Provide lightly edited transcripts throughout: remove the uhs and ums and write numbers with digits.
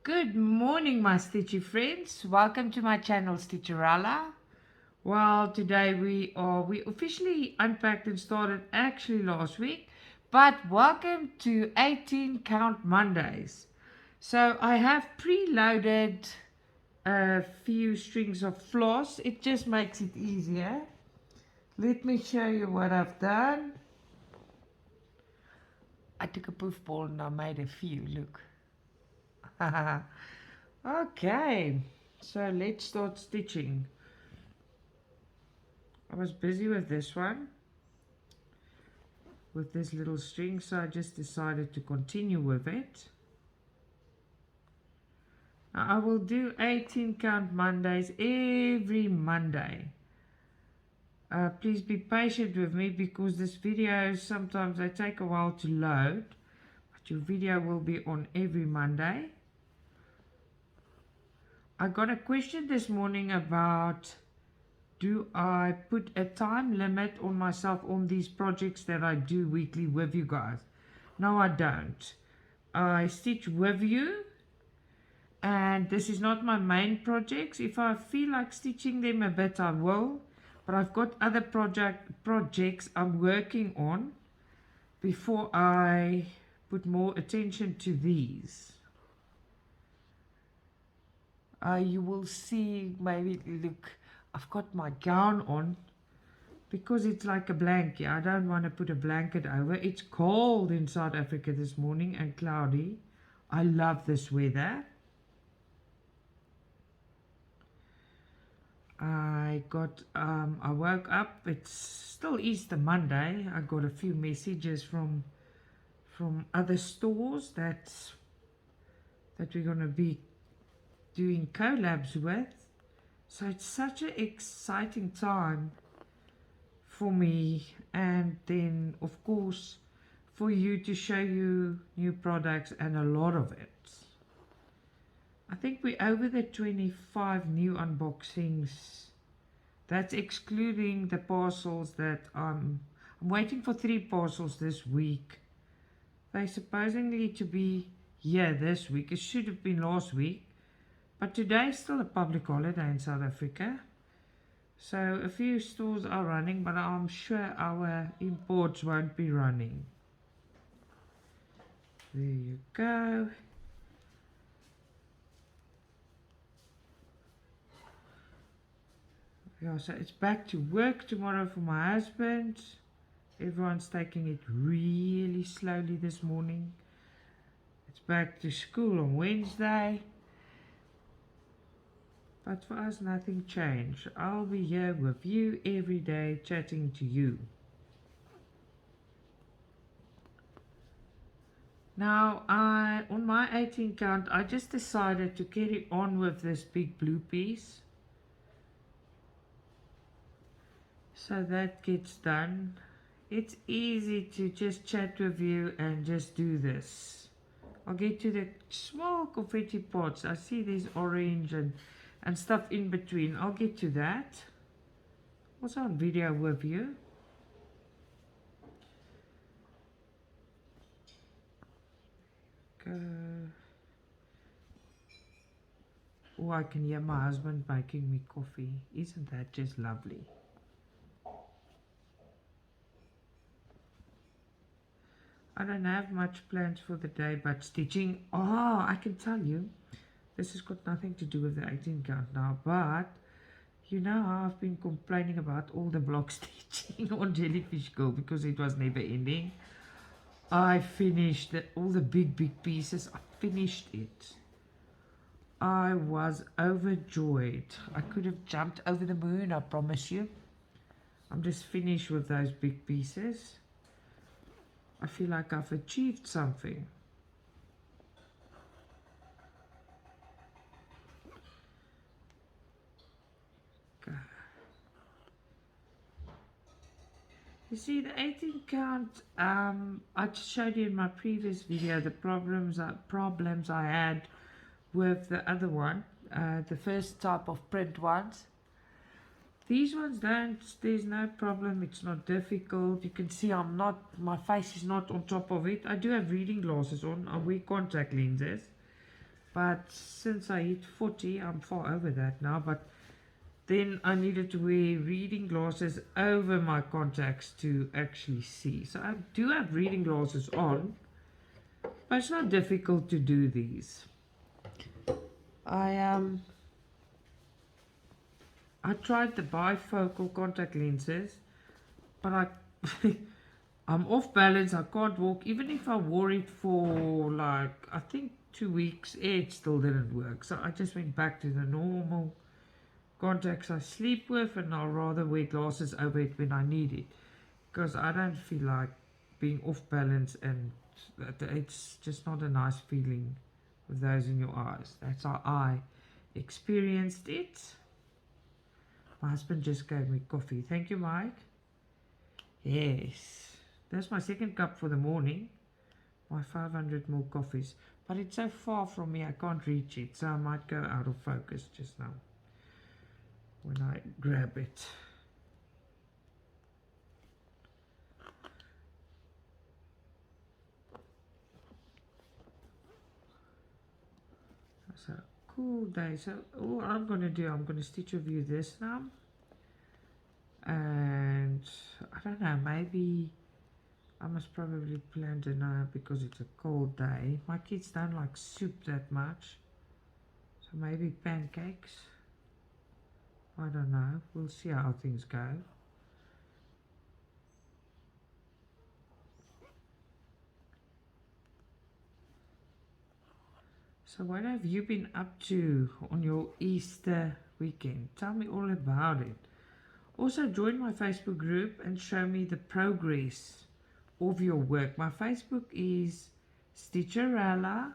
Good morning, my stitchy friends. Welcome to my channel, Stitcha-Rella. Well, today we officially unpacked and started actually last week, but welcome to 18 count Mondays. So I have preloaded a few strings of floss. It just makes it easier. Let me show you what I've done. I took a poof ball and I made a few. Look. Okay, so let's start stitching. I was busy with this one, with this little string, so I just decided to continue with it. Now I will do 18 count Mondays every Monday. Please be patient with me because this video sometimes they take a while to load, but your video will be on every Monday. I got a question this morning about, do I put a time limit on myself on these projects that I do weekly with you guys? No, I don't. I stitch with you, and this is not my main projects. If I feel like stitching them a bit, I will. But I've got other projects I'm working on before I put more attention to these. You will see, maybe, look, I've got my gown on because it's like a blanket. I don't want to put a blanket over. It's cold in South Africa this morning and cloudy. I love this weather. I woke up, it's still Easter Monday. I got a few messages from other stores that we're going to be doing collabs with. So it's such an exciting time for me, and then of course for you to show you new products, and a lot of it. I think we're over the 25 new unboxings. That's excluding the parcels that I'm waiting for 3 parcels this week. They're supposedly to be here this week. It should have been last week. But today is still a public holiday in South Africa. So a few stores are running, but I'm sure our imports won't be running. There you go. Yeah, so it's back to work tomorrow for my husband. Everyone's taking it really slowly this morning. It's back to school on Wednesday. But for us, nothing changed. I'll be here with you every day, chatting to you. Now, on my 18 count, I just decided to carry on with this big blue piece. So that gets done. It's easy to just chat with you and just do this. I'll get to the small confetti pots. I see there's orange and stuff in between. I'll get to that. Also on video with you. Go. Oh, I can hear my husband making me coffee. Isn't that just lovely? I don't have much plans for the day, but stitching. Oh, I can tell you, this has got nothing to do with the 18 count now, but you know how I've been complaining about all the block stitching on Jellyfish Girl because it was never ending. I finished all the big pieces. I finished it. I was overjoyed. I could have jumped over the moon, I promise you. I'm just finished with those big pieces. I feel like I've achieved something. Okay. You see, the 18 count, I just showed you in my previous video the problems I had with the other one, the first type of print ones. These ones don't, there's no problem, it's not difficult. You can see my face is not on top of it. I do have reading glasses on, I wear contact lenses, But since I hit 40, I'm far over that now. But then I needed to wear reading glasses over my contacts to actually see. So I do have reading glasses on, but it's not difficult to do these. I tried the bifocal contact lenses, but I'm off balance. I can't walk. Even if I wore it for like, I think 2 weeks, it still didn't work. So I just went back to the normal contacts I sleep with, and I'll rather wear glasses over it when I need it, because I don't feel like being off balance, and it's just not a nice feeling with those in your eyes. That's how I experienced it. My husband just gave me coffee. Thank you, Mike. Yes, that's my second cup for the morning. My 500ml coffees. But it's so far from me, I can't reach it. So I might go out of focus just now when I grab it. So, cool day. So all I'm going to do, I'm going to stitch review this now. And I don't know, maybe I must probably plan dinner because it's a cold day. My kids don't like soup that much. So maybe pancakes. I don't know. We'll see how things go. So what have you been up to on your Easter weekend? Tell me all about it. Also join my Facebook group and show me the progress of your work. My Facebook is Stitcha-Rella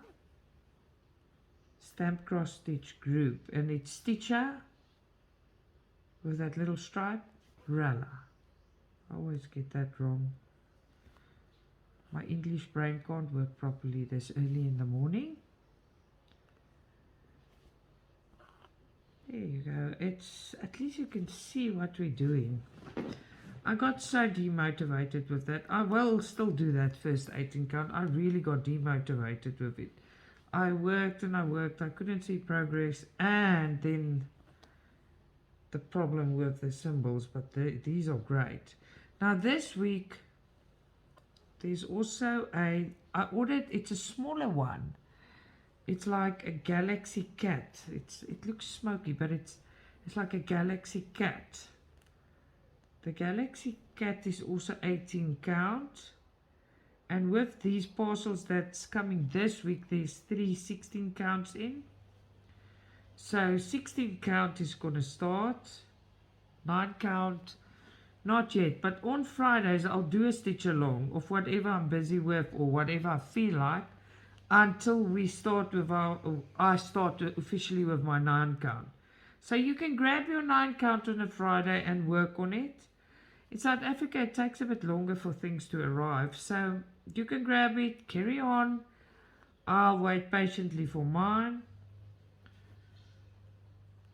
Stamp Cross Stitch Group, and it's Stitcher with that little stripe, Rella. I always get that wrong. My English brain can't work properly this early in the morning. There you go. It's at least you can see what we're doing. I got so demotivated with that. I will still do that first 18 count. I really got demotivated with it. I worked and I worked. I couldn't see progress, and then the problem with the symbols. But these are great. Now this week there's also I ordered. It's a smaller one. It's like a galaxy cat. It looks smoky, but it's like a galaxy cat. The galaxy cat is also 18 count. And with these parcels that's coming this week, there's 3 16 counts in. So 16 count is going to start. 9 count, not yet. But on Fridays, I'll do a stitch along of whatever I'm busy with or whatever I feel like, until we start with I start officially with my 9 count. So you can grab your 9 count on a Friday and work on it. In South Africa, it takes a bit longer for things to arrive, so you can grab it, carry on. I'll wait patiently for mine.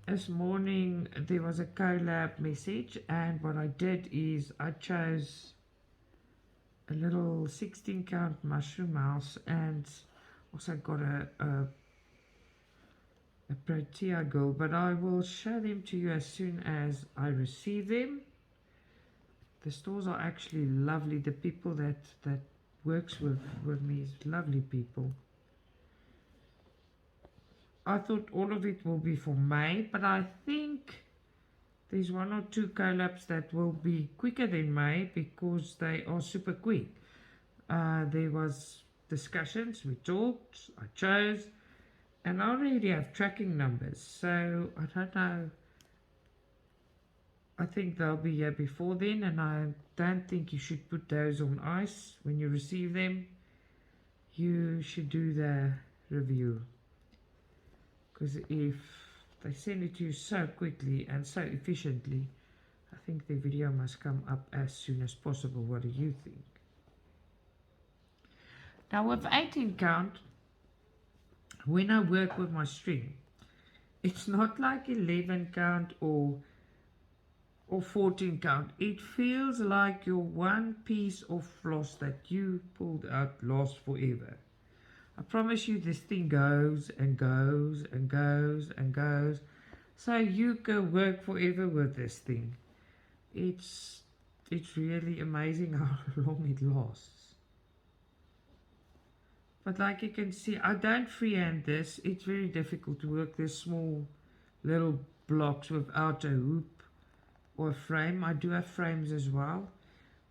This morning there was a collab message, and what I did is I chose a little 16 count mushroom house, and also got a Protea girl, but I will show them to you as soon as I receive them. The stores are actually lovely. The people that works with me is lovely people. I thought all of it will be for May, but I think there's 1 or 2 collabs that will be quicker than May because they are super quick. There was discussions, we talked, I chose, and I already have tracking numbers, so I don't know. I think they'll be here before then, and I don't think you should put those on ice when you receive them. You should do the review, because if they send it to you so quickly and so efficiently, I think the video must come up as soon as possible. What do you think? Now with 18 count, when I work with my string, it's not like 11 count or 14 count. It feels like your one piece of floss that you pulled out lasts forever. I promise you this thing goes and goes and goes and goes. So you can work forever with this thing. It's really amazing how long it lasts. But like you can see, I don't freehand this. It's very difficult to work this small little blocks without a hoop or a frame. I do have frames as well.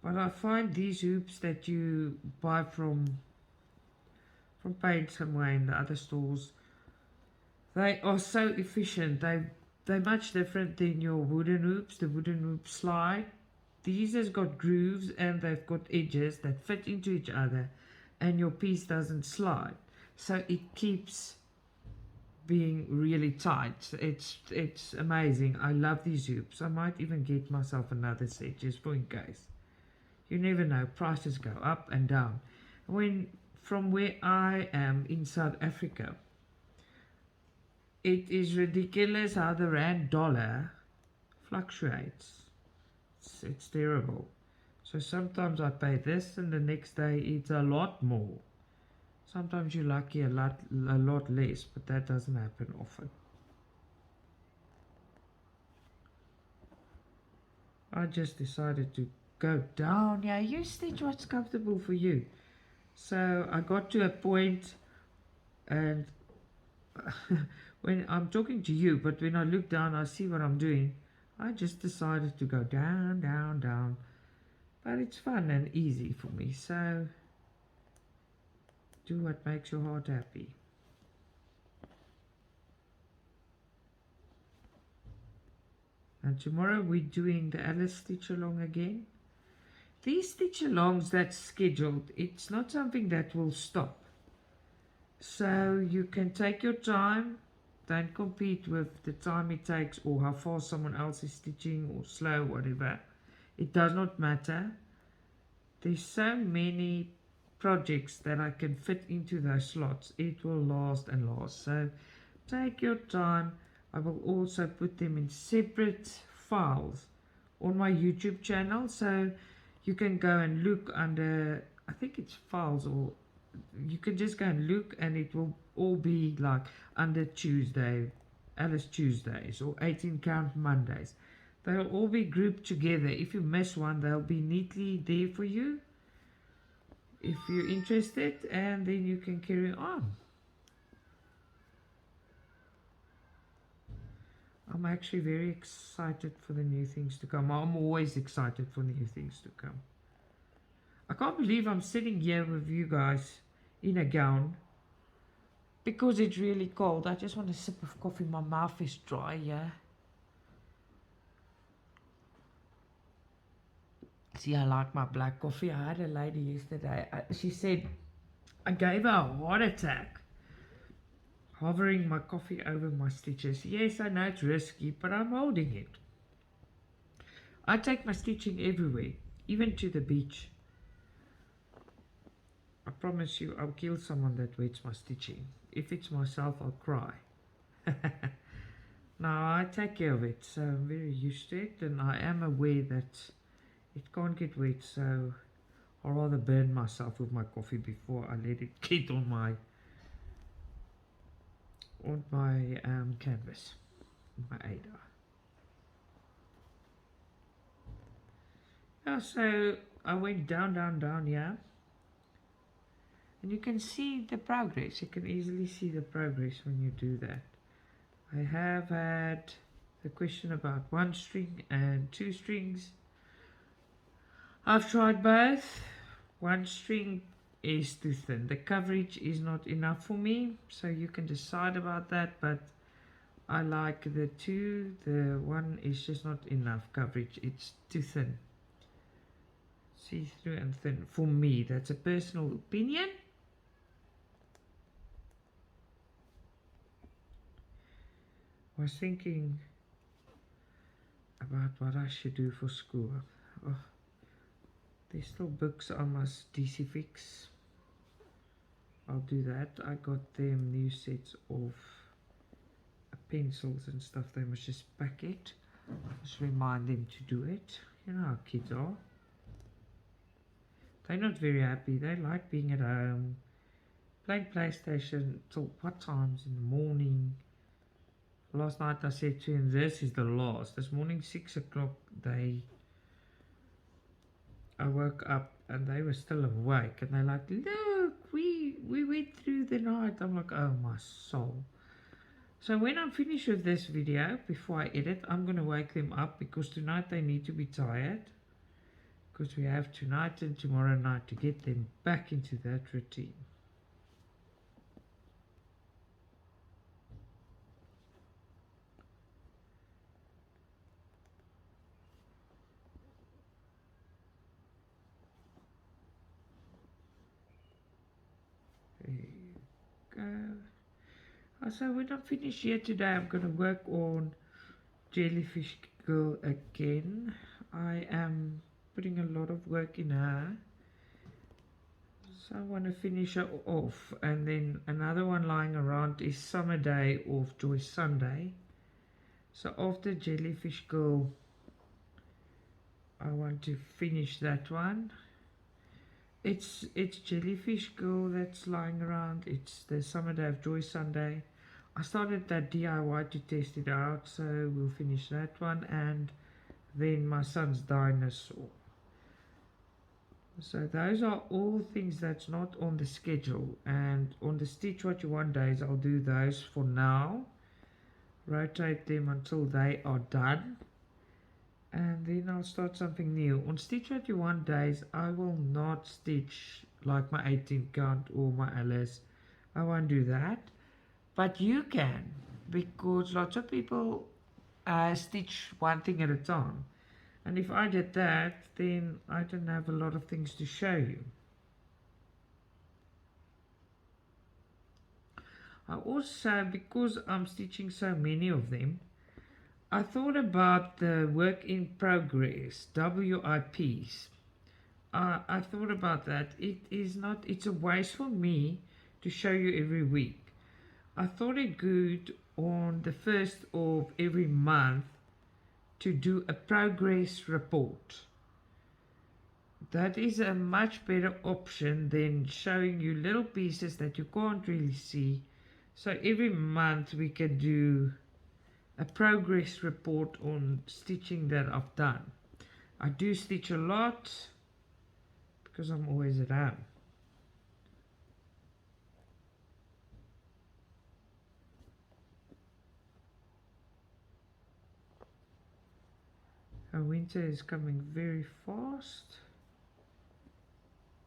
But I find these hoops that you buy from Paint somewhere in the other stores, they are so efficient. They're much different than your wooden hoops. The wooden hoops slide. These has got grooves and they've got edges that fit into each other, and your piece doesn't slide. So it keeps being really tight. It's amazing. I love these hoops. I might even get myself another set just for in case. You never know. Prices go up and down. From where I am in South Africa, it is ridiculous how the rand dollar fluctuates. It's terrible. So sometimes I pay this and the next day it's a lot more. Sometimes you're lucky a lot less, but that doesn't happen often. I just decided to go down. Yeah, you stitch what's comfortable for you. So I got to a point, and when I'm talking to you, but when I look down, I see what I'm doing. I just decided to go down, down, down. But it's fun and easy for me. So do what makes your heart happy. And tomorrow we're doing the Alice stitch along again. These stitch alongs that's scheduled, it's not something that will stop. So you can take your time. Don't compete with the time it takes or how fast someone else is stitching or slow, whatever. It does not matter. There's so many projects that I can fit into those slots. It will last and last. So take your time. I will also put them in separate files on my YouTube channel. So you can go and look under, I think it's files, or you can just go and look and it will all be like under Tuesday, Alice Tuesdays, or 18 count Mondays. They'll all be grouped together. If you miss one, they'll be neatly there for you if you're interested, and then you can carry on. I'm actually very excited for the new things to come. I'm always excited for new things to come. I can't believe I'm sitting here with you guys in a gown because it's really cold. I just want a sip of coffee. My mouth is dry, yeah. See, I like my black coffee. I had a lady yesterday. She said I gave her a heart attack hovering my coffee over my stitches. Yes, I know it's risky, but I'm holding it. I take my stitching everywhere, even to the beach. I promise you, I'll kill someone that wets my stitching. If it's myself, I'll cry. Now, I take care of it, so I'm very used to it, and I am aware that it can't get wet, so I'd rather burn myself with my coffee before I let it get on my canvas, my Ada. Yeah, so I went down, down, down, yeah. And you can see the progress. You can easily see the progress when you do that. I have had the question about 1 string and 2 strings. I've tried both. 1 string is too thin. The coverage is not enough for me, so you can decide about that, but I like the 2. The 1 is just not enough coverage. It's too thin. See-through and thin. For me, that's a personal opinion. I was thinking about what I should do for school. Oh, there's still books I must DC fix. I'll do that. I got them new sets of pencils and stuff. They must just pack it. Just remind them to do it. You know how kids are. They're not very happy. They like being at home, playing PlayStation till what times in the morning. Last night I said to him, this is the last. This morning, 6 o'clock, I woke up and they were still awake. And they're like, look, we went through the night. I'm like, oh my soul. So when I'm finished with this video, before I edit, I'm going to wake them up because tonight they need to be tired. Because we have tonight and tomorrow night to get them back into that routine. There you go. So when I'm finished here today, I'm going to work on Jellyfish Girl again. I am putting a lot of work in her. So I want to finish her off. And then another one lying around is Summer Day of Joy Sunday. So after Jellyfish Girl, I want to finish that one. It's Jellyfish Girl that's lying around. It's the Summer Day of Joy Sunday. I started that DIY to test it out, so we'll finish that one. And then my son's dinosaur. So those are all things that's not on the schedule. And on the Stitch What You Want days, I'll do those for now. Rotate them until they are done. And then I'll start something new. On Stitch What You Want days, I will not stitch like my 18 count or my LS. I won't do that. But you can, because lots of people stitch one thing at a time. And if I did that, then I don't have a lot of things to show you. I also, because I'm stitching so many of them, I thought about the work in progress, WIPs. I thought about that. It's a waste for me to show you every week. I thought it good on the 1st of every month to do a progress report. That is a much better option than showing you little pieces that you can't really see. So every month we can do a progress report on stitching that I've done. I do stitch a lot because I'm always at home. Our winter is coming very fast.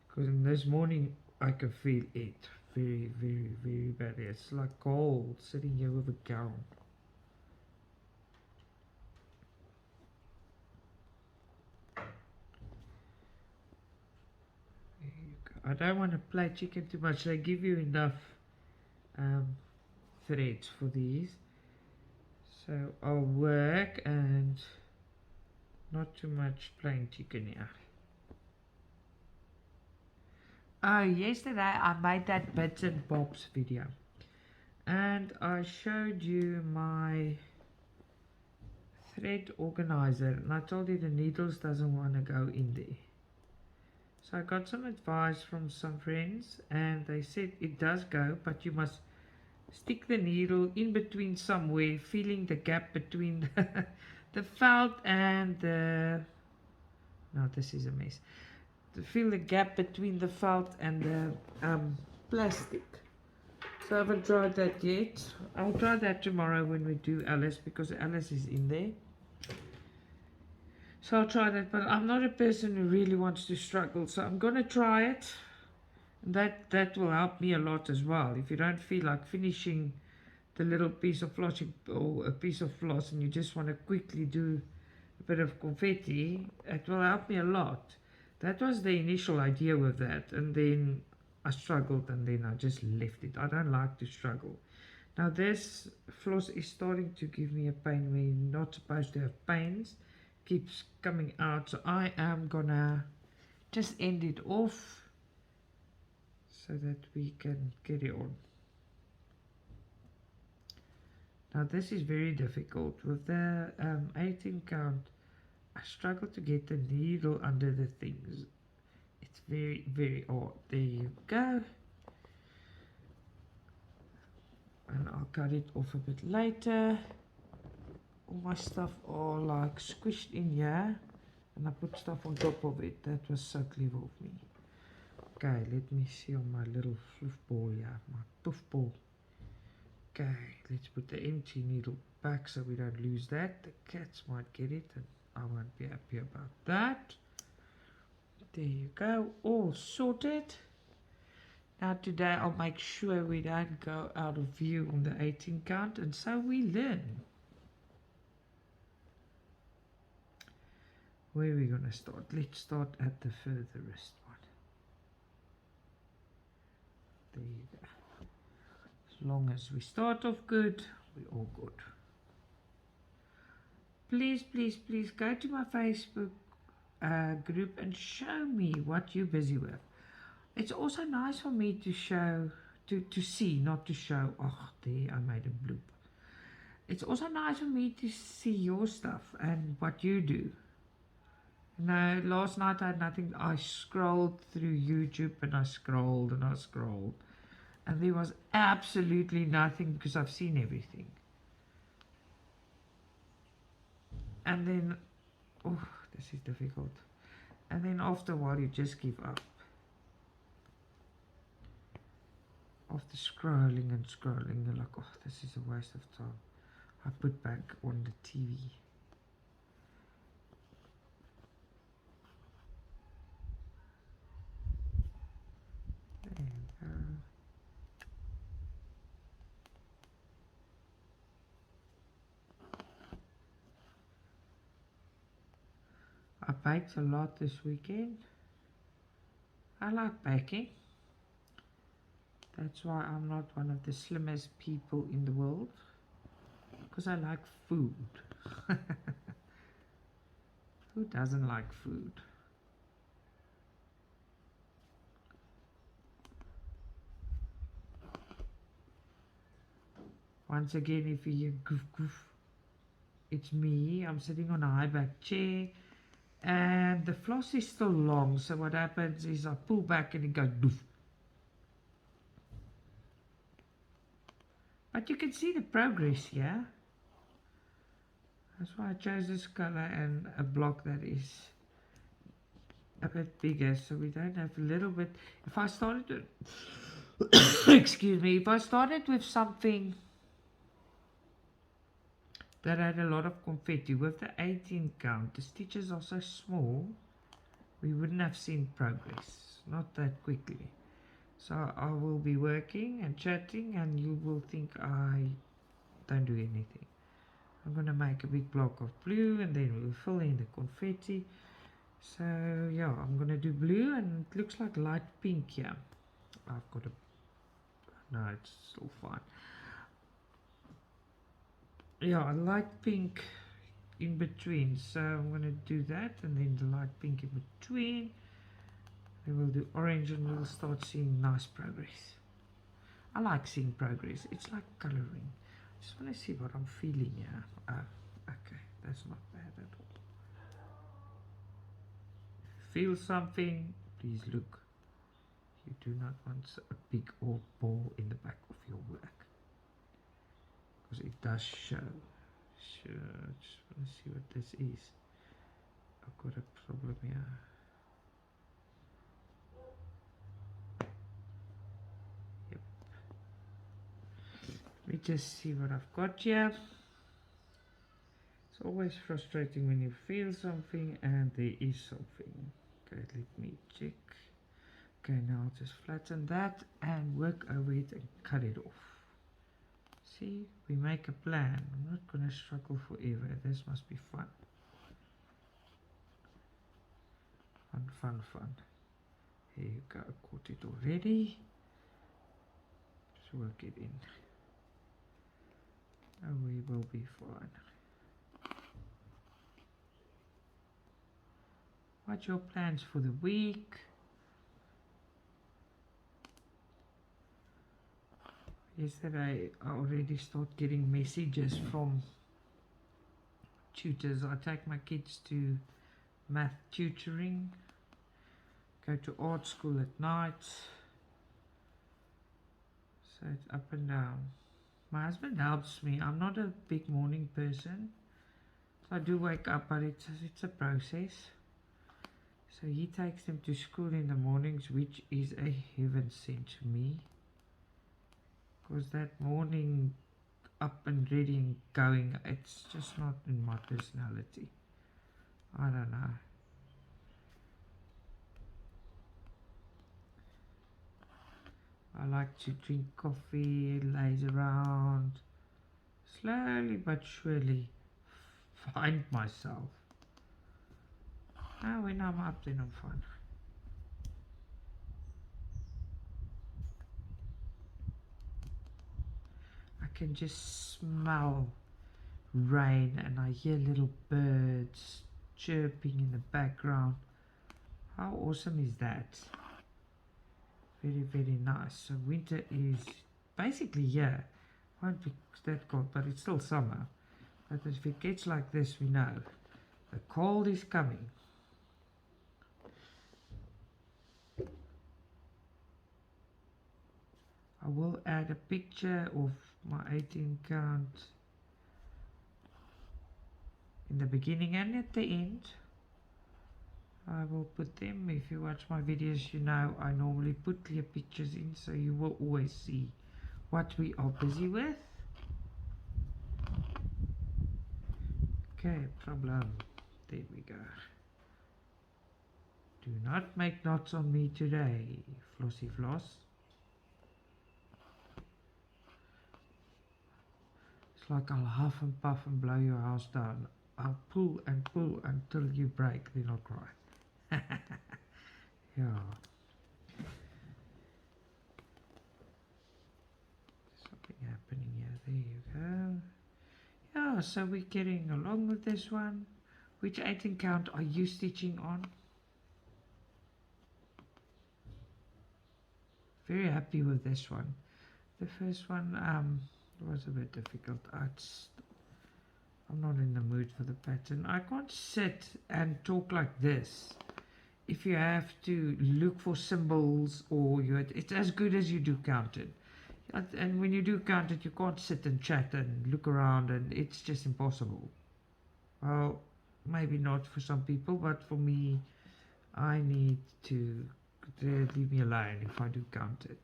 Because this morning I can feel it very, very, very badly. It's like cold sitting here with a gown. There you go. I don't want to play chicken too much. They give you enough threads for these. So I'll work and not too much playing chicken here. Oh, yesterday I made that bits and bobs video. And I showed you my thread organizer. And I told you the needles doesn't want to go in there. So I got some advice from some friends. And they said it does go. But you must stick the needle in between somewhere. Feeling the gap between the felt and the... No, this is a mess. To feel the gap between the felt and the plastic. So I haven't tried that yet. I'll try that tomorrow when we do Alice, because Alice is in there. So I'll try that, but I'm not a person who really wants to struggle, so I'm going to try it. And that will help me a lot as well. If you don't feel like finishing the little piece of floss or a piece of floss and you just want to quickly do a bit of confetti, it will help me a lot. That was the initial idea with that, and then I struggled and then I just left it. I don't like to struggle. Now this floss is starting to give me a pain when you're not supposed to have pains. Keeps coming out, so I am gonna just end it off so that we can carry on. Now this is very difficult. With the 18 count, I struggle to get the needle under the things. It's very, very hard. There you go. and I'll cut it off a bit later. All my stuff are like squished in here, and I put stuff on top of it. That was so clever of me. Okay, let me see on my little fluff ball here, my puff ball. Okay, let's put the empty needle back so we don't lose that. The cats might get it and I won't be happy about that. There you go, all sorted. Now today I'll make sure we don't go out of view on the 18 count, and so we learn. Where are we going to start? Let's start at the furthest one. There you go. As long as we start off good, we're all good. Please, please, please go to my Facebook group and show me what you're busy with. It's also nice for me to show, to see, not to show. Oh, there, I made a bloop. It's also nice for me to see your stuff and what you do. No, last night I had nothing. I scrolled through YouTube and I scrolled and I scrolled. And there was absolutely nothing because I've seen everything. And then, oh, this is difficult. And then after a while you just give up. After scrolling and scrolling, you're like, oh, this is a waste of time. I put back on the TV. There you go. I baked a lot this weekend. I like baking. That's why I'm not one of the slimmest people in the world. Because I like food. Who doesn't like food? Once again, if you hear goof goof, it's me. I'm sitting on a high back chair and the floss is still long. So what happens is I pull back and it goes doof. But you can see the progress here. That's why I chose this color and a block that is a bit bigger, so we don't have a little bit. If I started to, excuse me, if I started with something that had a lot of confetti with the 18 count, the stitches are so small, we wouldn't have seen progress, not that quickly. So I will be working and chatting and you will think I don't do anything. I'm going to make a big block of blue and then we'll fill in the confetti. So yeah, I'm going to do blue and it looks like light pink here. I've got a, no, it's still fine. Yeah, a light pink in between. So I'm going to do that and then the light pink in between. Then we'll do orange and we'll start seeing nice progress. I like seeing progress. It's like coloring. Just want to see what I'm feeling here. Okay, that's not bad at all. Feel something, please look. You do not want a big old ball in the back of your work. Because it does show. Sure, just want to see what this is. I've got a problem here. Yep. Let me just see what I've got here. It's always frustrating when you feel something and there is something. Okay, let me check. Okay, now I'll just flatten that and work over it and cut it off. See, we make a plan. I'm not going to struggle forever. This must be fun. Fun, fun, fun. Here you go, caught it already. Just work it in. And we will be fine. What's your plans for the week? Yesterday I already started getting messages from tutors. I take my kids to math tutoring, go to art school at night, so it's up and down. My husband helps me. I'm not a big morning person. So I do wake up, but it's a process. So he takes them to school in the mornings, which is a heaven sent to me. Because that morning up and ready and going, it's just not in my personality. I don't know. I like to drink coffee, laze around, slowly but surely find myself. Now when I'm up, then I'm fine. I can just smell rain and I hear little birds chirping in the background. How awesome is that? Very, very nice. So winter is basically here. Won't be that cold, but it's still summer. But if it gets like this, we know the cold is coming. I will add a picture of my 18 count in the beginning and at the end. I will put them. If you watch my videos, you know I normally put clear pictures in, so you will always see what we are busy with. Okay, problem. There we go. Do not make knots on me today, Flossy Floss. It's like I'll huff and puff and blow your house down. I'll pull and pull until you break, then I'll cry. Yeah. Something happening here. There you go. Yeah, so we're getting along with this one. Which 18 count are you stitching on? Very happy with this one. The first one was a bit difficult. I'm not in the mood for the pattern. I can't sit and talk like this. If you have to look for symbols or it's as good as you do counted. And when you do counted, you can't sit and chat and look around, and it's just impossible. Well, maybe not for some people, but for me, I need to leave me alone if I do counted.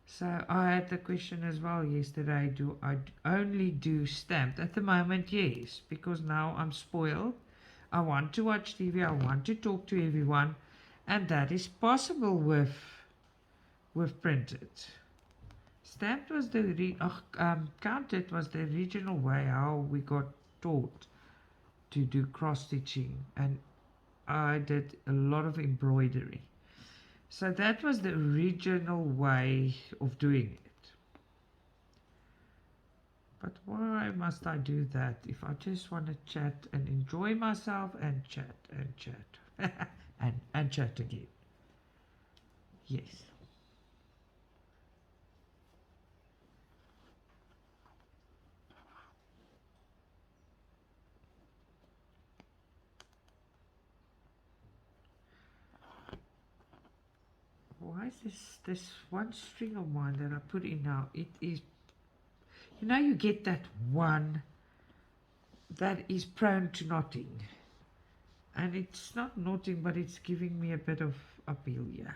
So I had the question as well yesterday, do I only do stamped? At the moment, yes, because now I'm spoiled. I want to watch TV, I want to talk to everyone, and that is possible with printed. Stamped was counted was the original way how we got taught to do cross stitching, and I did a lot of embroidery. So that was the original way of doing it. But why must I do that if I just want to chat and enjoy myself and chat and chat and chat again? Yes. Why is this one string of mine that I put in now? It is, you know, you get that one that is prone to knotting, and it's not knotting, but it's giving me a bit of uphill here.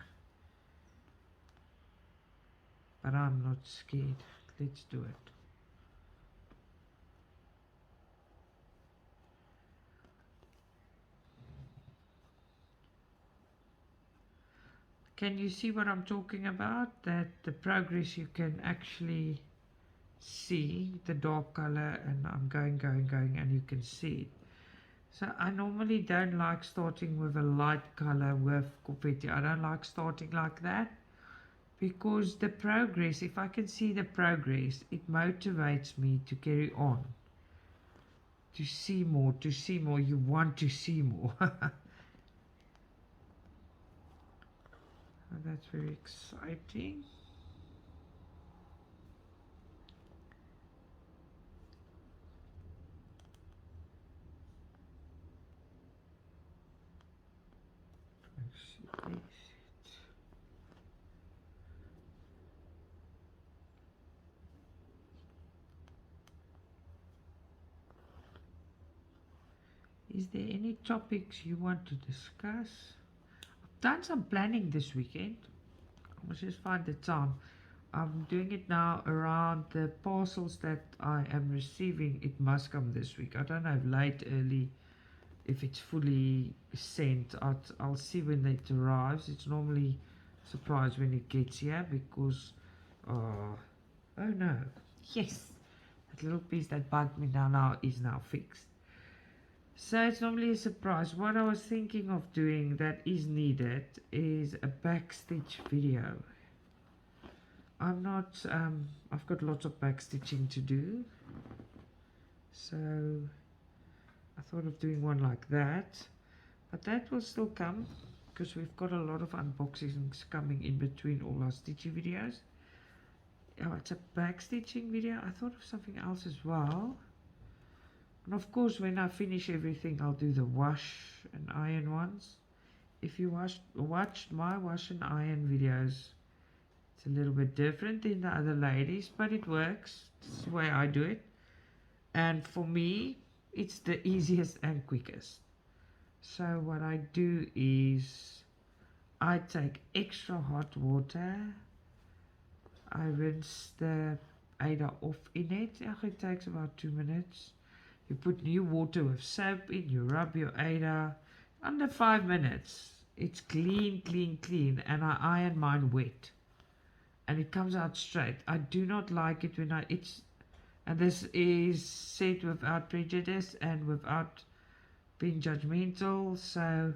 But I'm not scared. Let's do it. Can you see what I'm talking about? That the progress you can actually see the dark color, and I'm going, and you can see it. So I normally don't like starting with a light color with confetti. I don't like starting like that, because the progress, if I can see the progress, it motivates me to carry on, to see more, you want to see more. That's very exciting. Is there any topics you want to discuss? I've done some planning this weekend. I must just find the time. I'm doing it now around the parcels that I am receiving. It must come this week. I don't know if late, early, if it's fully sent. I'll see when it arrives. It's normally surprised when it gets here because, oh no, yes, that little piece that bugged me now is now fixed. So it's normally a surprise. What I was thinking of doing that is needed is a backstitch video. I've got lots of backstitching to do. So I thought of doing one like that. But that will still come because we've got a lot of unboxings coming in between all our stitching videos. Oh, it's a backstitching video. I thought of something else as well. And of course, when I finish everything, I'll do the wash and iron ones. If you watched my wash and iron videos, it's a little bit different than the other ladies, but it works. It's the way I do it. And for me, it's the easiest and quickest. So what I do is I take extra hot water. I rinse the Ada off in it. It takes about 2 minutes. You put new water with soap in, you rub your Ada. Under 5 minutes, it's clean, and I iron mine wet. And it comes out straight. I do not like it when and this is said without prejudice and without being judgmental. So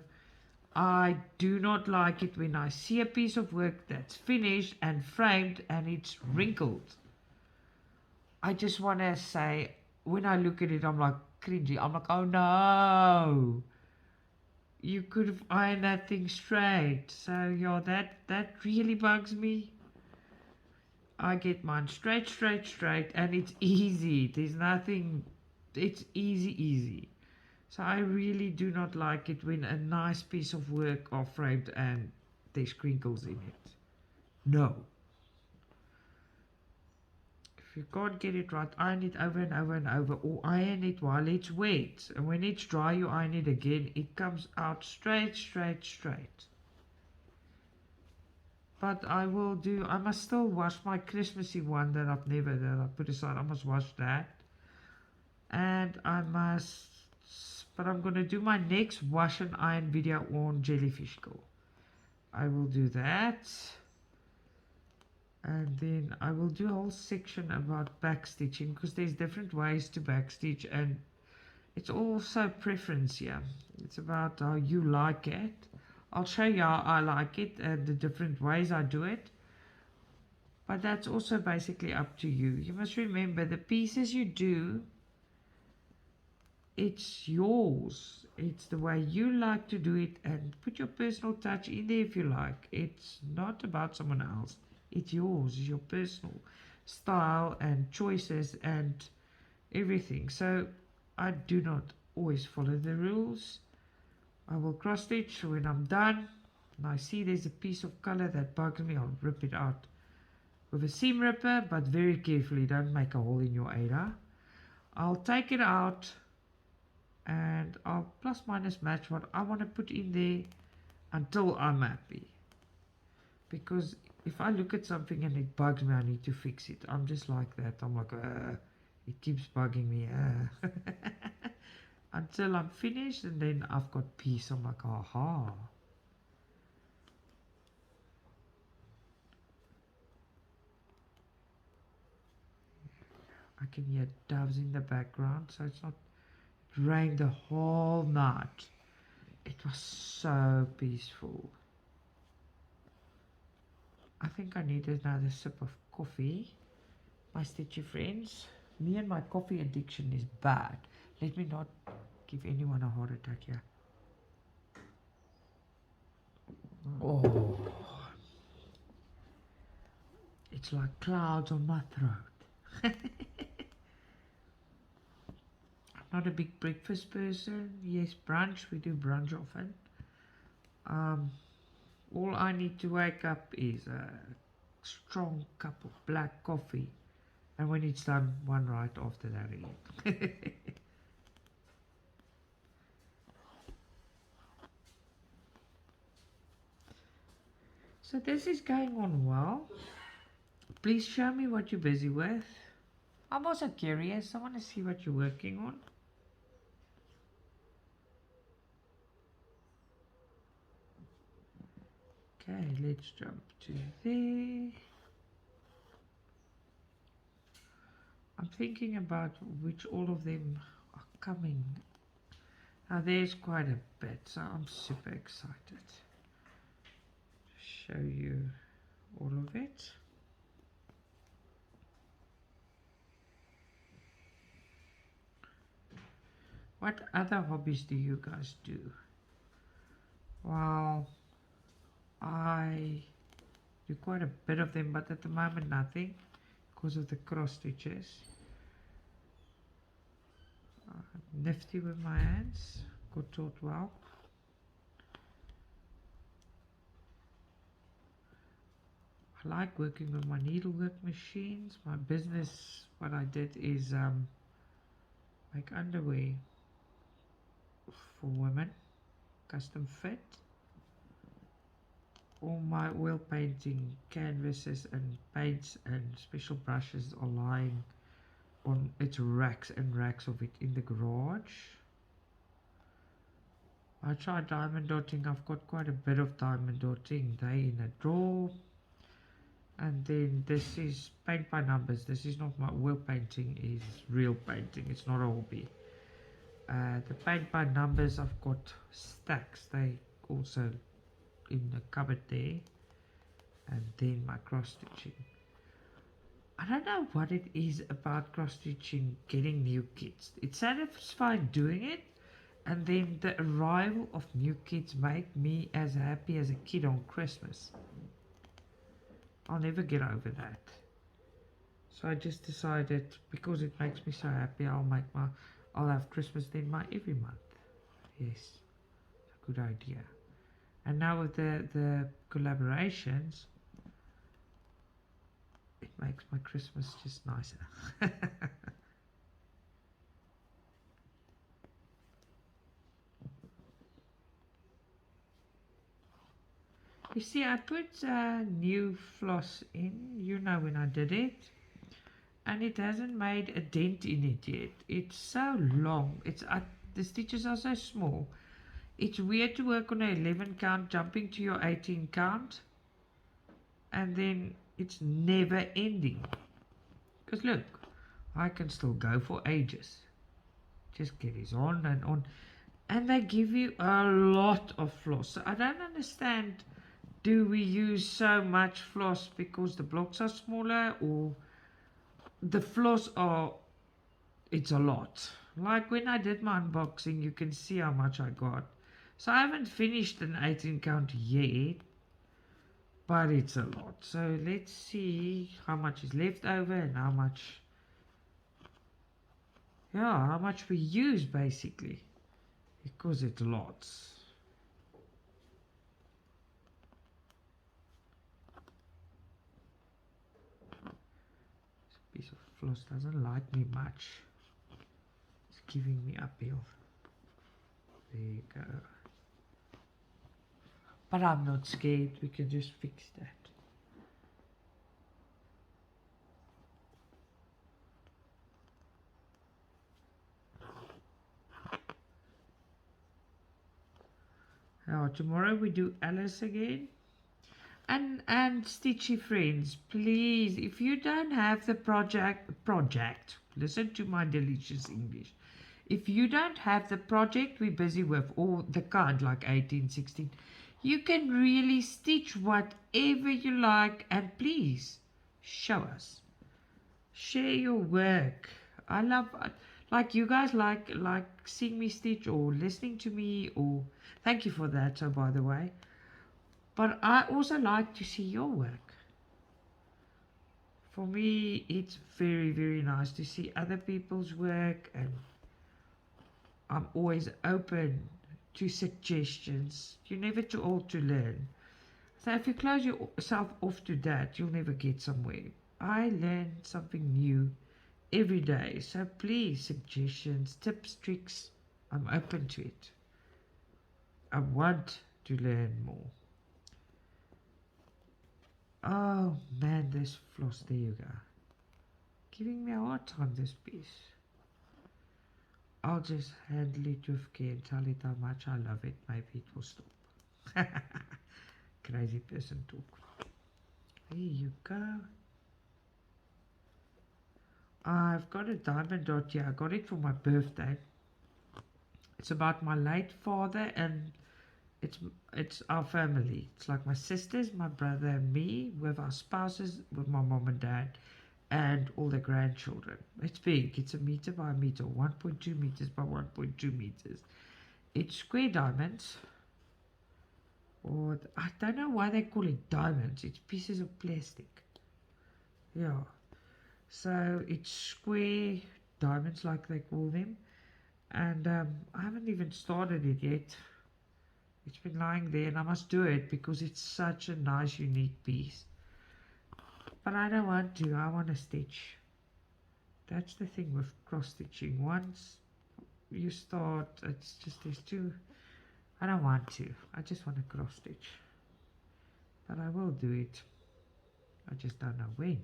I do not like it when I see a piece of work that's finished and framed and it's wrinkled. I just want to say, when I look at it, I'm like cringy. I'm like, oh no, you could have ironed that thing straight. So yeah, that really bugs me. I get mine straight, and it's easy. There's nothing, it's easy. So I really do not like it when a nice piece of work are framed and there's crinkles in it. No. If you can't get it right, iron it over and over, or iron it while it's wet. And when it's dry, you iron it again. It comes out straight. But I must still wash my Christmassy one that I put aside. I must wash that. And but I'm going to do my next wash and iron video on jellyfish core. I will do that. And then I will do a whole section about backstitching because there's different ways to backstitch and it's also preference here. It's about how you like it. I'll show you how I like it and the different ways I do it. But that's also basically up to you. You must remember the pieces you do, it's yours. It's the way you like to do it and put your personal touch in there if you like. It's not about someone else. It's yours. It's your personal style and choices and everything. So I do not always follow the rules. I will cross stitch when I'm done and I see there's a piece of color that bugs me. I'll rip it out with a seam ripper, but very carefully. Don't make a hole in your Ada. I'll take it out and I'll plus minus match what I want to put in there until I'm happy. Because if I look at something and it bugs me, I need to fix it. I'm just like that. I'm like, it keeps bugging me. Until I'm finished and then I've got peace. I'm like, aha. I can hear doves in the background, so it's not. It rained the whole night. It was so peaceful. I think I need another sip of coffee. My stitchy friends, me and my coffee addiction is bad. Let me not give anyone a heart attack here. Oh, it's like clouds on my throat. I'm not a big breakfast person. Yes, brunch, we do brunch often. All I need to wake up is a strong cup of black coffee. And when it's done, one right after that again. So this is going on well. Please show me what you're busy with. I'm also curious. I want to see what you're working on. Okay, let's jump to there. I'm thinking about which all of them are coming. Now there's quite a bit, so I'm super excited to show you all of it. What other hobbies do you guys do? Well, I do quite a bit of them, but at the moment nothing because of the cross stitches. Nifty with my hands, got taught well. I like working with my needlework machines. My business, what I did is make underwear for women, custom fit. All my oil painting canvases and paints and special brushes are lying on its racks and racks of it in the garage. I tried diamond dotting. I've got quite a bit of diamond dotting there in a drawer. And then this is paint by numbers. This is not my oil painting, is real painting. It's not a hobby. The paint by numbers, I've got stacks. They also in the cupboard there. And then my cross stitching. I don't know what it is about cross stitching getting new kits. It's satisfying doing it, and then the arrival of new kits make me as happy as a kid on Christmas. I'll never get over that. So I just decided, because it makes me so happy, I'll have Christmas then every month. Yes, it's a good idea. And now with the collaborations, it makes my Christmas just nicer. You see, I put new floss in, you know, when I did it, and it hasn't made a dent in it yet. It's so long. The stitches are so small. It's weird to work on an 11 count, jumping to your 18 count, and then it's never ending. Because look, I can still go for ages. Just carries on and on. And they give you a lot of floss. So I don't understand, do we use so much floss because the blocks are smaller, or the floss it's a lot. Like when I did my unboxing, you can see how much I got. So I haven't finished an 18 count yet, but it's a lot. So let's see how much is left over and how much we use basically, because it's lots. This piece of floss doesn't like me much. It's giving me uphill. There you go. But I'm not scared, we can just fix that. Now tomorrow we do Alice again. And Stitchy friends, please, if you don't have the project, listen to my delicious English. If you don't have the project we're busy with, or the card like 18, 16, you can really stitch whatever you like, and please show us. Share your work. I love, like you guys like seeing me stitch or listening to me, or thank you for that, so by the way. But I also like to see your work. For me, it's very, very nice to see other people's work, and I'm always open to suggestions. You're never too old to learn. So if you close yourself off to that, you'll never get somewhere. I learn something new every day. So please, suggestions, tips, tricks, I'm open to it. I want to learn more. Oh man, this floss, there you go. Giving me a hard time, this piece. I'll just handle it with care and tell it how much I love it. Maybe it will stop. Crazy person talk. There you go. I've got a diamond dot here. I got it for my birthday. It's about my late father, and it's our family. It's like my sisters, my brother, and me, with our spouses, with my mom and dad, and all the grandchildren. It's big. It's a meter by a meter, 1.2 meters by 1.2 meters. It's square diamonds, or I don't know why they call it diamonds. It's pieces of plastic. Yeah. So it's square diamonds, like they call them. And I haven't even started it yet. It's been lying there, and I must do it because it's such a nice, unique piece. But I don't want to. I want to stitch. That's the thing with cross stitching. Once you start, it's just there's too. I don't want to. I just want to cross stitch. But I will do it. I just don't know when.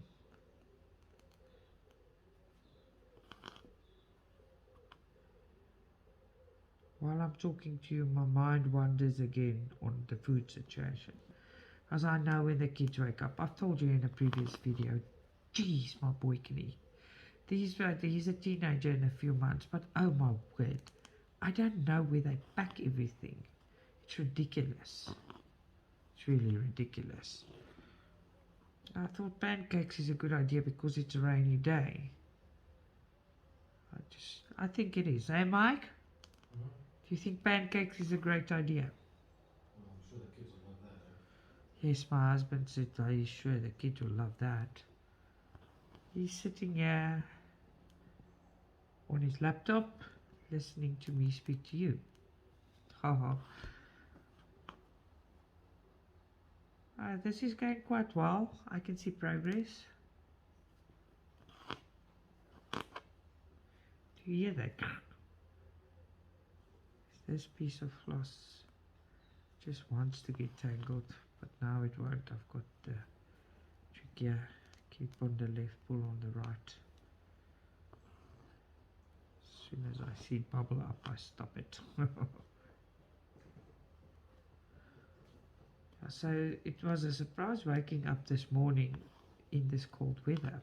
While I'm talking to you, my mind wanders again on the food situation. As I know when the kids wake up. I've told you in a previous video, geez, my boy can eat. He's a teenager in a few months, but oh my word, I don't know where they pack everything. It's ridiculous. It's really ridiculous. I thought pancakes is a good idea because it's a rainy day. I think it is. Hey, Mike? Mm-hmm. Do you think pancakes is a great idea? Well, I'm sure the kids will love that. Yes, my husband said he's sure the kids will love that. He's sitting here on his laptop listening to me speak to you. Haha. This is going quite well. I can see progress. Do you hear that? This piece of floss just wants to get tangled, but now it won't. I've got the trick here. Keep on the left, pull on the right. As soon as I see it bubble up, I stop it. So it was a surprise waking up this morning in this cold weather,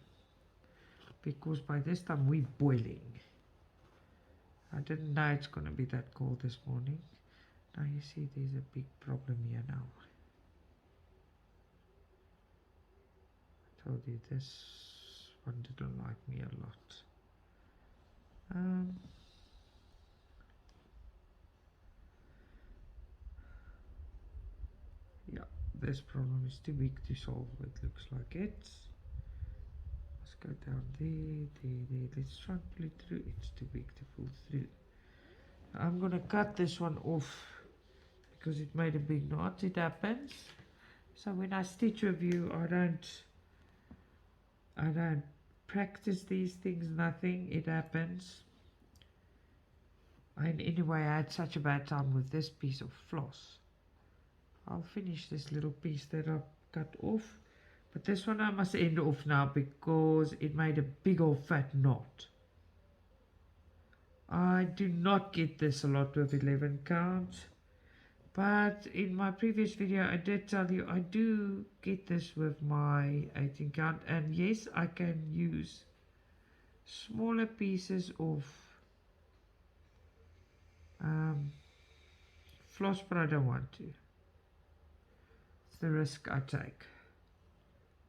because by this time we're boiling. I didn't know it's going to be that cold this morning. Now you see there's a big problem here now. I told you this one didn't like me a lot. Yeah, this problem is too big to solve. It looks like it. Let's go down there. Let's try and pull it through. It's too big to pull through. I'm gonna cut this one off because it made a big knot. It happens. So when I stitch with you, I don't practice these things. Nothing. It happens. And anyway, I had such a bad time with this piece of floss. I'll finish this little piece that I've cut off. But this one I must end off now because it made a big old fat knot. I do not get this a lot with 11 count. But in my previous video I did tell you I do get this with my 18 count. And yes, I can use smaller pieces of floss, but I don't want to. It's the risk I take.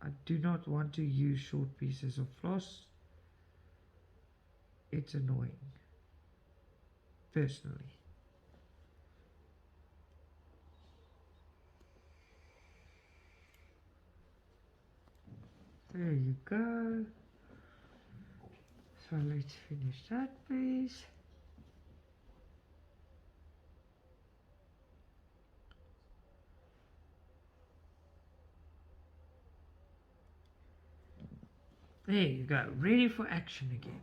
I do not want to use short pieces of floss. It's annoying, personally. There you go. So let's finish that piece. There you go, ready for action again.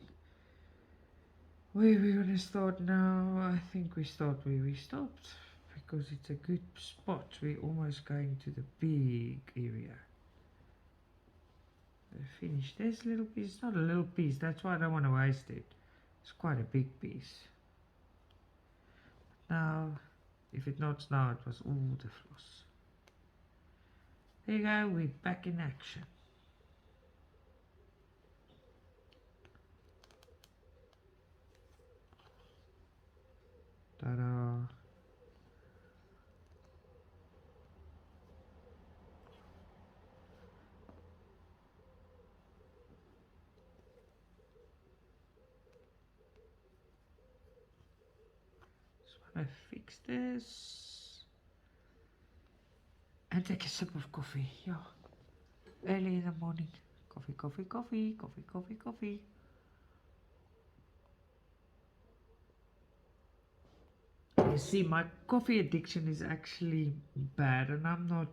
Where are we going to start now? I think we start where we stopped because it's a good spot. We're almost going to the big area. finish this little piece. It's not a little piece, that's why I don't want to waste it. It's quite a big piece. Now, if it knots now, it was all the floss. There you go, we're back in action. Ta-da. Just want to fix this. And take a sip of coffee. Yeah. Early in the morning. Coffee, coffee, coffee, coffee, coffee, coffee. You see, my coffee addiction is actually bad, and I'm not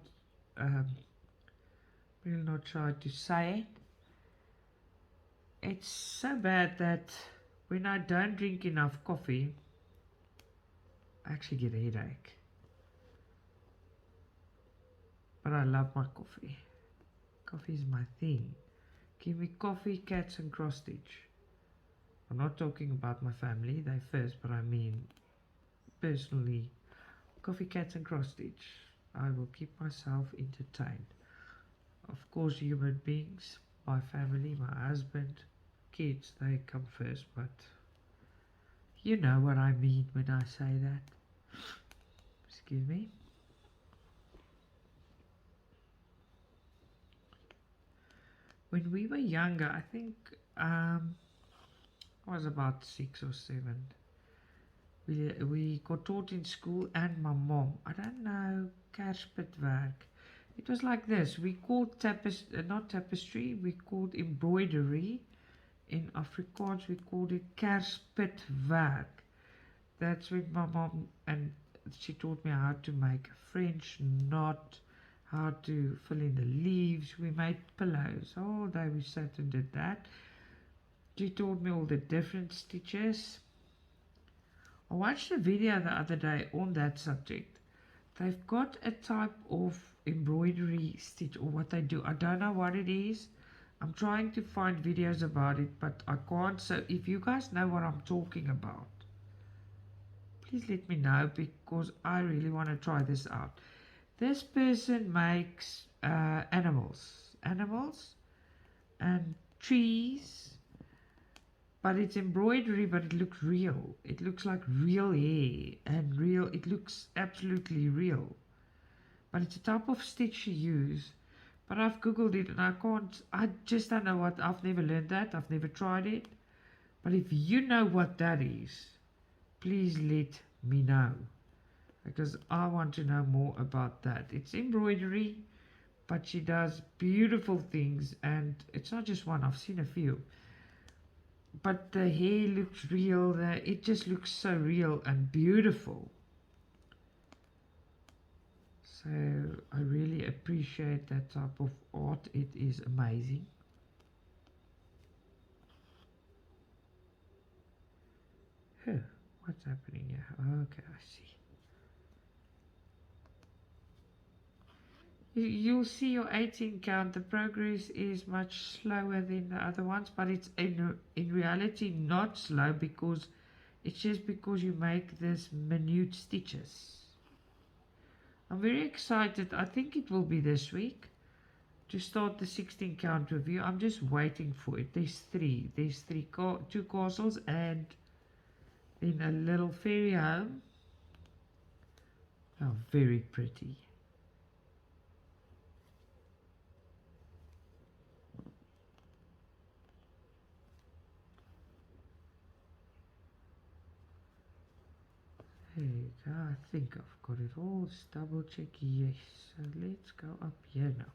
really not sure how to say it. It's so bad that when I don't drink enough coffee, I actually get a headache. But I love my coffee. Coffee is my thing. Give me coffee, cats, and cross stitch. I'm not talking about my family, they first, but I mean personally, coffee, cats, and cross stitch. I will keep myself entertained. Of course, human beings, my family, my husband, kids, they come first, but you know what I mean when I say that. Excuse me. When we were younger, I think I was about 6 or 7. We got taught in school, and my mom, I don't know, kerspitwerk. It was like this. We called not tapestry, we called embroidery. In Afrikaans, we called it kerspitwerk. That's when my mom, and she taught me how to make a French knot, how to fill in the leaves. We made pillows. All day we sat and did that. She taught me all the different stitches. I watched a video the other day on that subject. They've got a type of embroidery stitch, or what they do. I don't know what it is. I'm trying to find videos about it, but I can't. So if you guys know what I'm talking about, please let me know, because I really want to try this out. This person makes animals and trees, but it's embroidery, but it looks real. It looks like real hair and real. It looks absolutely real. But it's a type of stitch you use. But I've googled it and I just don't know what. I've never learned that. I've never tried it. But if you know what that is, please let me know, because I want to know more about that. It's embroidery, but she does beautiful things, and it's not just one. I've seen a few. But the hair looks real. It just looks so real and beautiful. So I really appreciate that type of art. It is amazing. Huh, what's happening here? Okay, I see. You'll see your 18 count. The progress is much slower than the other ones, but it's in reality not slow, because it's just because you make this minute stitches. I'm very excited. I think it will be this week to start the 16 count review. I'm just waiting for it. There's three. Two castles and then a little fairy home. Oh, very pretty. There you go. I think I've got it all. Let's double check. Yes. So let's go up here now.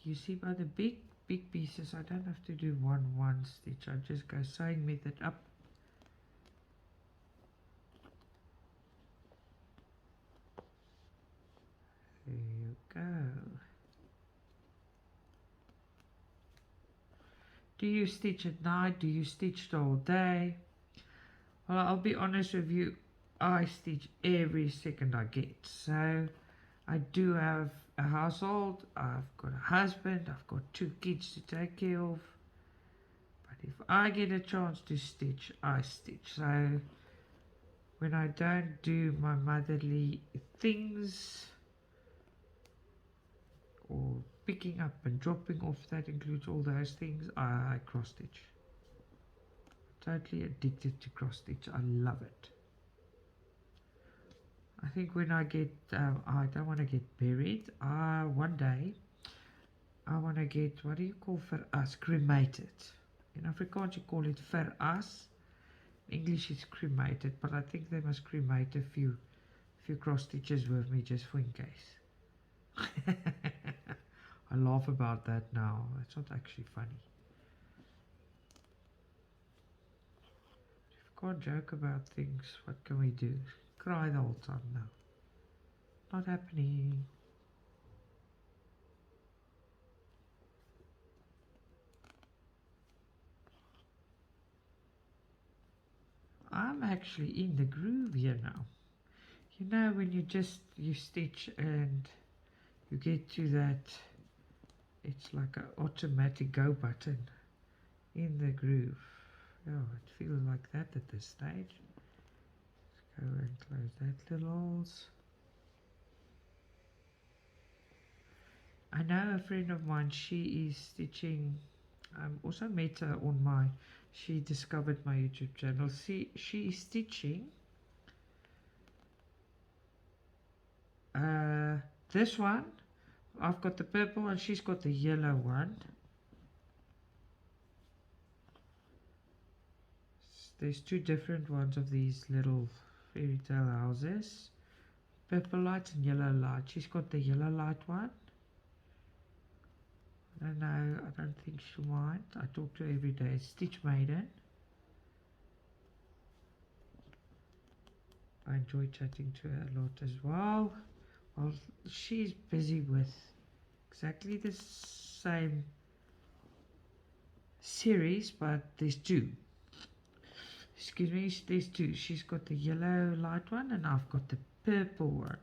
You see, by the big pieces, I don't have to do one stitch. I just go sewing method up. There you go. Do you stitch at night? Do you stitch the whole day? Well, I'll be honest with you, I stitch every second I get. So I do have a household, I've got a husband, I've got 2 kids to take care of. But if I get a chance to stitch, I stitch. So when I don't do my motherly things or picking up and dropping off, that includes all those things, I cross stitch. Totally addicted to cross stitch. I love it. I think when I get, I don't want to get buried. One day, I want to get, what do you call for us? Cremated. In Afrikaans, you call it vir us. In English, it's cremated, but I think they must cremate a few cross stitches with me just for in case. I laugh about that now. It's not actually funny. If you can't joke about things, what can we do? Cry the whole time now. Not happening. I'm actually in the groove here now. You know when you stitch and you get to that, it's like an automatic go button in the groove. Oh, it feels like that at this stage. Let's go and close that little holes. I know a friend of mine, she is stitching, also met her on my, she discovered my YouTube channel. She is stitching this one. I've got the purple one, she's got the yellow one. There's 2 different ones of these little fairy tale houses. Purple light and yellow light. She's got the yellow light one. I don't know, I don't think she'll mind. I talk to her every day. Stitch Maiden. I enjoy chatting to her a lot as well. Well, she's busy with exactly the same series, but there's 2. Excuse me, there's 2. She's got the yellow light one and I've got the purple one.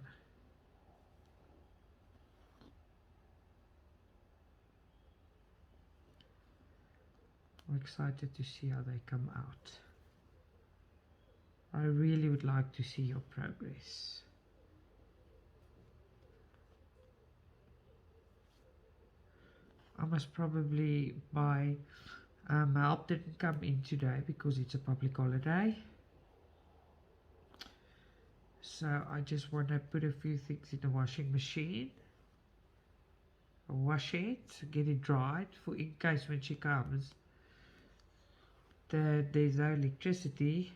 I'm excited to see how they come out. I really would like to see your progress. I must probably buy, help didn't come in today because it's a public holiday. So I just want to put a few things in the washing machine. Wash it, get it dried for in case when she comes there's no electricity,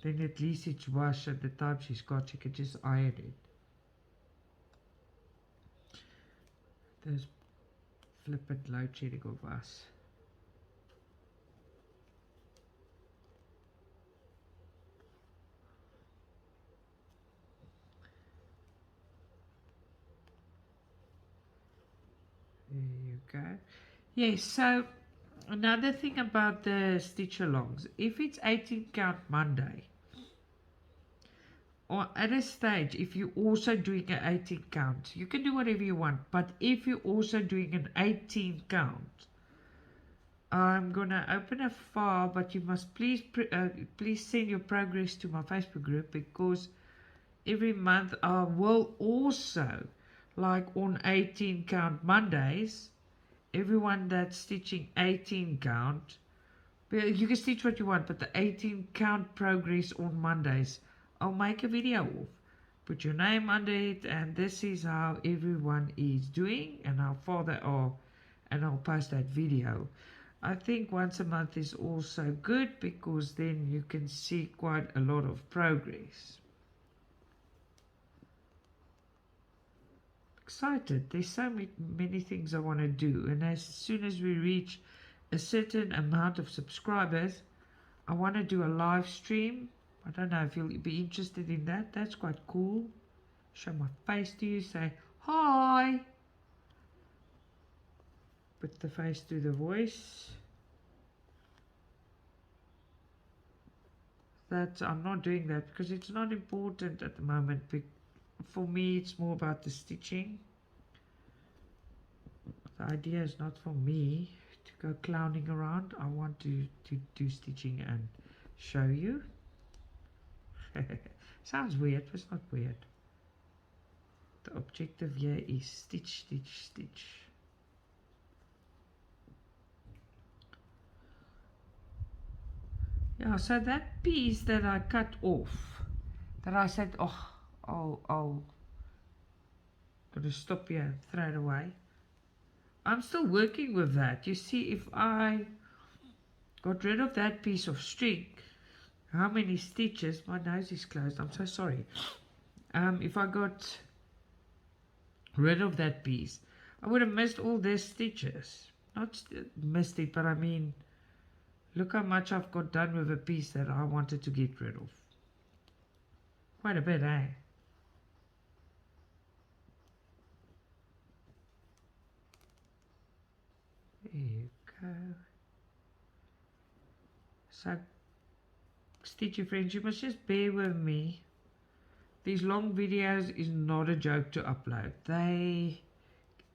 then at least it's washed at the time she's got, she can just iron it. There's flippant load shedding of us. There you go. Yes, so another thing about the stitch alongs, if it's 18 count Monday, or at a stage, if you're also doing an 18 count, you can do whatever you want, but if you're also doing an 18 count, I'm gonna open a file, but you must please send your progress to my Facebook group, because every month I will also, like on 18 count Mondays, everyone that's stitching 18 count, you can stitch what you want, but the 18 count progress on Mondays, I'll make a video of. Put your name under it, and this is how everyone is doing and how far they are, and I'll post that video. I think once a month is also good because then you can see quite a lot of progress. Excited. There's so many things I want to do, and as soon as we reach a certain amount of subscribers, I want to do a live stream. I don't know if you'll be interested in that. That's quite cool. Show my face to you, say hi. Put the face to the voice. That I'm not doing that because it's not important at the moment. for me it's more about the stitching. The idea is not for me to go clowning around. I want to do stitching and show you. Sounds weird, but it's not weird. The objective here is stitch, stitch, stitch. Yeah, so that piece that I cut off, that I said, oh, I'll gotta stop here and throw it away. I'm still working with that. You see, if I got rid of that piece of string, how many stitches? My nose is closed. I'm so sorry. If I got rid of that piece, I would have missed all these stitches. Not missed it, but I mean, look how much I've got done with a piece that I wanted to get rid of. Quite a bit, eh? There you go. So, Stitchy friends, you must just bear with me. These long videos is not a joke to upload. I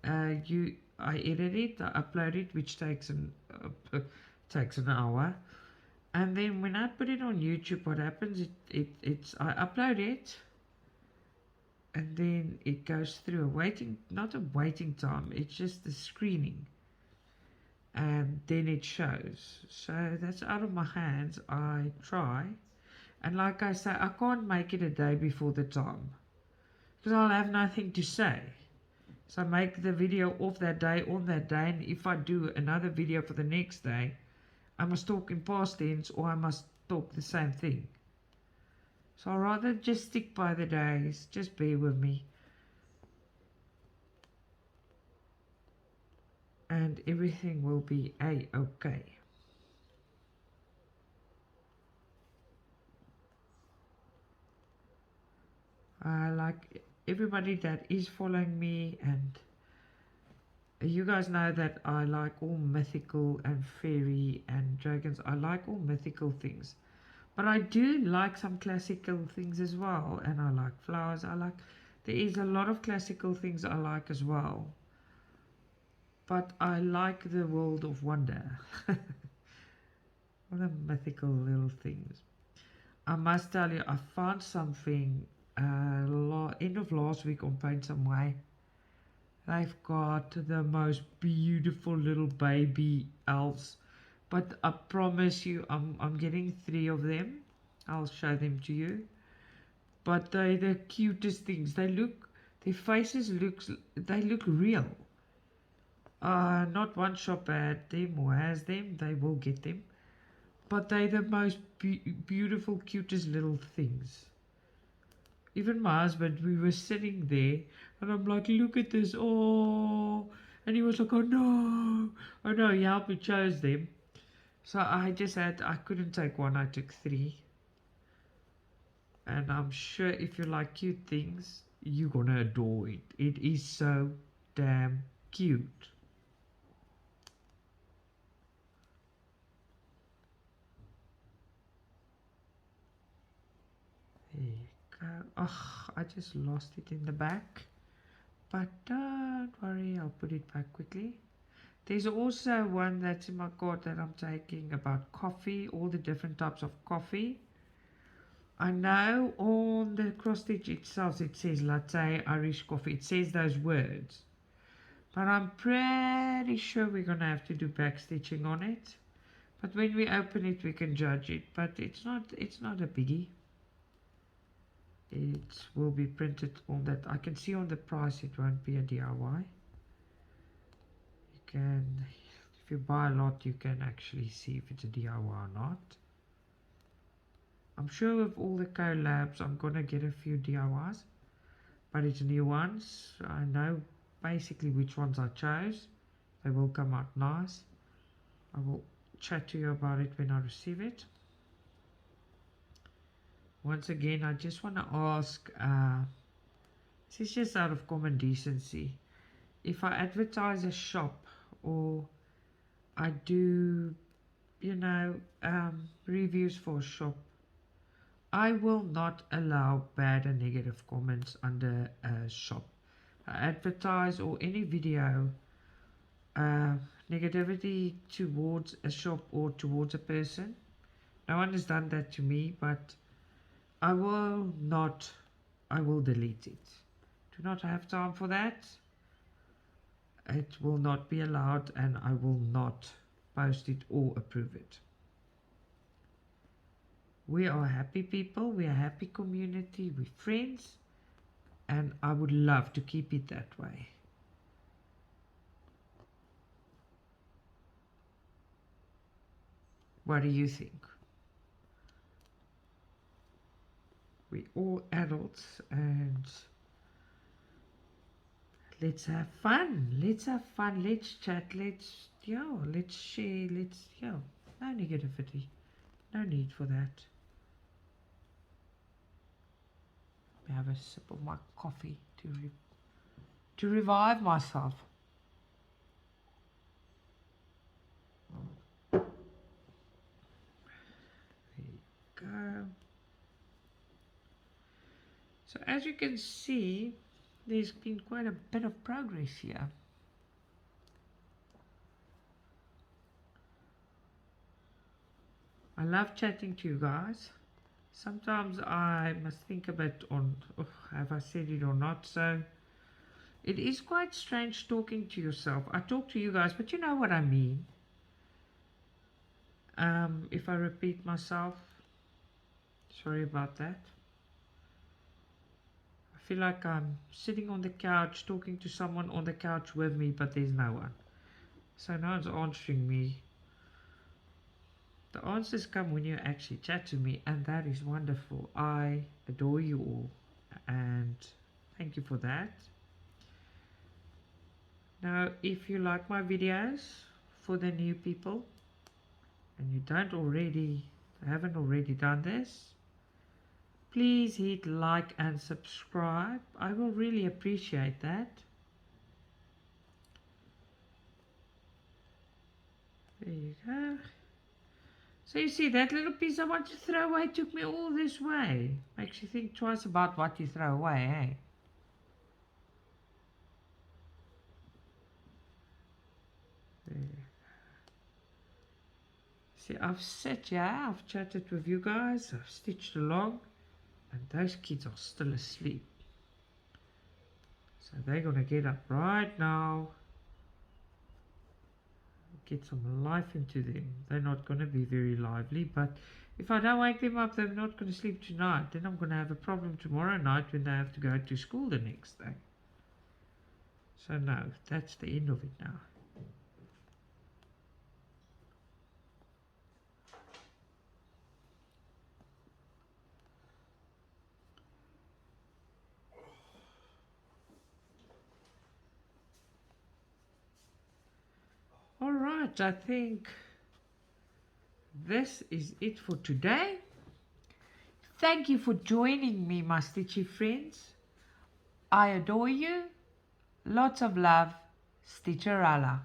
edit it, I upload it, which takes an hour, and then when I put it on YouTube, what happens? It's I upload it, and then it goes through not a waiting time. It's just the screening, and then it shows. So that's out of my hands. I try, and like I say, I can't make it a day before the time because I'll have nothing to say. So I make the video off that day, on that day, and if I do another video for the next day, I must talk in past tense or I must talk the same thing. So I'd rather just stick by the days. Just bear with me. And everything will be a-okay. Like everybody that is following me, and you guys know that I like all mythical and fairy and dragons. I like all mythical things, but I do like some classical things as well, and I like flowers. There is a lot of classical things I like as well, but I like the world of wonder. All the mythical little things. I must tell you, I found something end of last week on Paint Some Way. They've got the most beautiful little baby elves, but I promise you, I'm getting 3 of them. I'll show them to you. But they're the cutest things. Their faces they look real. Not one shop had them or has them. They will get them. But they're the most beautiful, cutest little things. Even my husband, we were sitting there, and I'm like, look at this, oh, and he was like, oh no, he helped me chose them. So I couldn't take one, I took 3. And I'm sure if you like cute things, you're gonna adore it. It is so damn cute. There you go. Oh, I just lost it in the back. But don't worry, I'll put it back quickly. There's also one that's in my cart that I'm taking about coffee, all the different types of coffee. I know on the cross stitch itself it says latte, Irish coffee. It says those words. But I'm pretty sure we're going to have to do back stitching on it. But when we open it, we can judge it. But it's not a biggie. It will be printed on that. I can see on the price it won't be a DIY. If you buy a lot, you can actually see if it's a DIY or not. I'm sure with all the collabs, I'm gonna get a few DIYs, but it's new ones. I know basically which ones I chose. They will come out nice. I will chat to you about it when I receive it. Once again, I just want to ask, this is just out of common decency, if I advertise a shop or I do, reviews for a shop, I will not allow bad and negative comments under a shop. Advertise or any video uh, negativity towards a shop or towards a person. No one has done that to me, but I will not, I will delete it. Do not have time for that. It will not be allowed and I will not post it or approve it. We are happy people, we are a happy community, we're friends, and I would love to keep it that way. What do you think? We're all adults and let's have fun. Let's have fun. Let's chat. Let's share. No negativity. No need for that. Have a sip of my coffee to revive myself. There you go. So as you can see, there's been quite a bit of progress here. I love chatting to you guys. Sometimes I must think a bit on, oh, have I said it or not? So it is quite strange talking to yourself. I talk to you guys, but you know what I mean. If I repeat myself, sorry about that. I feel like I'm sitting on the couch talking to someone on the couch with me, but there's no one. So no one's answering me. The answers come when you actually chat to me, and that is wonderful. I adore you all, and thank you for that. Now, if you like my videos for the new people, and you haven't already done this, please hit like and subscribe. I will really appreciate that. There you go. So you see, that little piece I want to throw away took me all this way. Makes you think twice about what you throw away, eh? There. See, I've sat here, I've chatted with you guys, I've stitched along, and those kids are still asleep. So they're gonna get up right now, get some life into them. They're not gonna be very lively, but if I don't wake them up, they're not gonna sleep tonight. Then I'm gonna have a problem tomorrow night when they have to go to school the next day. So no, that's the end of it now. Alright, I think this is it for today. Thank you for joining me, my stitchy friends. I adore you. Lots of love, Stitcha-Rella.